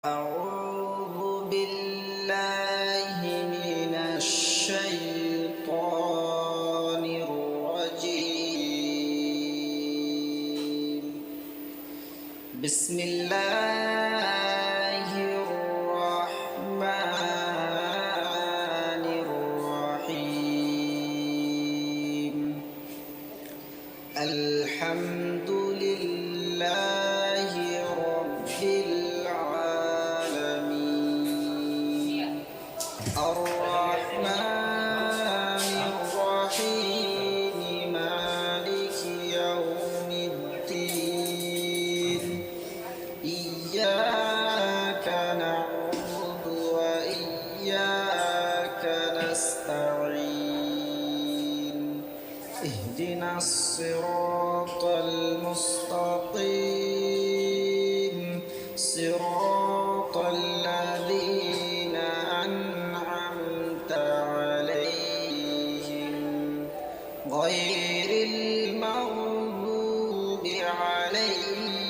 أعوذ بالله من الشيطان الرجيم. بسم الله الرحمن الرحيم. الحمد لله رب العالمين الرحمن الرحيم مالك يوم الدين إياك نعبد وإياك نستعين اهدنا الصراط المستقيم صراط الذين أنعمت عليهم غير المغضوب عليهم